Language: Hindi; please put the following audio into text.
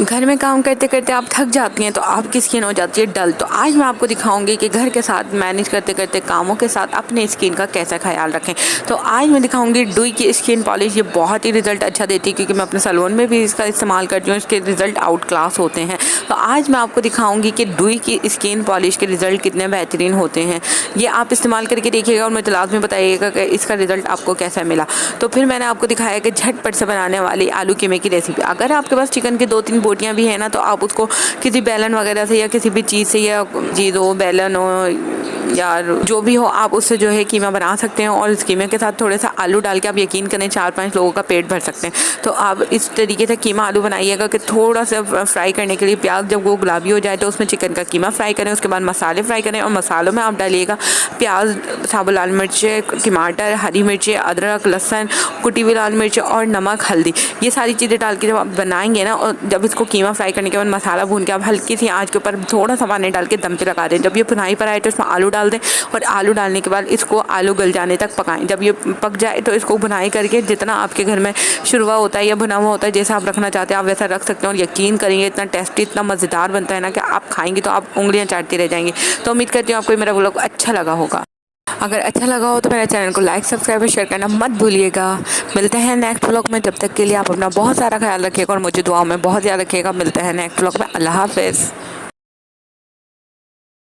घर में काम करते करते आप थक जाती हैं तो आपकी स्किन हो जाती है डल। तो आज मैं आपको दिखाऊंगी कि घर के साथ मैनेज करते करते कामों के साथ अपने स्किन का कैसा ख्याल रखें। तो आज मैं दिखाऊंगी डुई की स्किन पॉलिश। ये बहुत ही रिजल्ट अच्छा देती है क्योंकि मैं अपने सैलून में भी इसका इस्तेमाल करती हूँ। इसके रिजल्ट आउट क्लास होते हैं। तो आज मैं आपको दिखाऊंगी कि डुई की स्किन पॉलिश के रिजल्ट कितने बेहतरीन होते हैं। ये आप इस्तेमाल करके देखिएगा और मुझे लाजमी बताइएगा कि इसका रिजल्ट आपको कैसा मिला। तो फिर मैंने आपको दिखाया कि झटपट से बनाने वाली आलू कीमे की रेसिपी। अगर आपके पास चिकन की 2-3 बोटियाँ भी हैं ना, तो आप उसको किसी बेलन वगैरह से या किसी भी चीज़ से, या चीज़ हो, बेलन हो या जो भी हो, आप उससे जो है कीमा बना सकते हैं। और इस कीमे के साथ थोड़े सा आलू डाल के आप यकीन करें 4-5 लोगों का पेट भर सकते हैं। तो आप इस तरीके से कीमा आलू बनाइएगा कि थोड़ा सा फ्राई करने के लिए प्याज जब वो गुलाबी हो जाए तो उसमें चिकन का कीमा फ्राई करें। उसके बाद मसाले फ्राई करें और मसालों में आप डालिएगा प्याज, साबुत लाल मिर्चें, टमाटर, हरी मिर्चें, अदरक, लहसुन, कुटी हुई लाल मिर्च और नमक, हल्दी। ये सारी चीज़ें डाल के जब आप बनाएंगे ना, और जब इसको कीमा फ्राई करने के बाद मसाला भून के आप हल्की सी आंच के ऊपर थोड़ा सा पानी डाल के दम पे लगा दें। जब ये भुनाई पर आए तो इसमें आलू डाल दें और आलू डालने के बाद इसको आलू गल जाने तक पकाएं। जब ये पक जाए तो इसको भुनाई करके जितना आपके घर में शुरवा होता है या भुना हुआ होता है, जैसा आप रखना चाहते हैं आप वैसा रख सकते हैं। और यकीन करेंगे इतना टेस्टी, इतना मज़ेदार बनता है ना कि आप खाएंगे तो आप उंगलियां चाटते रह जाएंगे। तो उम्मीद करती हूँ आपको मेरा व्लॉग अच्छा लगा होगा। अगर अच्छा लगा हो तो मेरे चैनल को लाइक, सब्सक्राइब और शेयर करना मत भूलिएगा। मिलते हैं नेक्स्ट व्लॉग में। जब तक के लिए आप अपना बहुत सारा ख्याल रखिएगा और मुझे दुआओं में बहुत याद रखिएगा। मिलते हैं नेक्स्ट व्लॉग में। अल्लाह हाफ़िज़।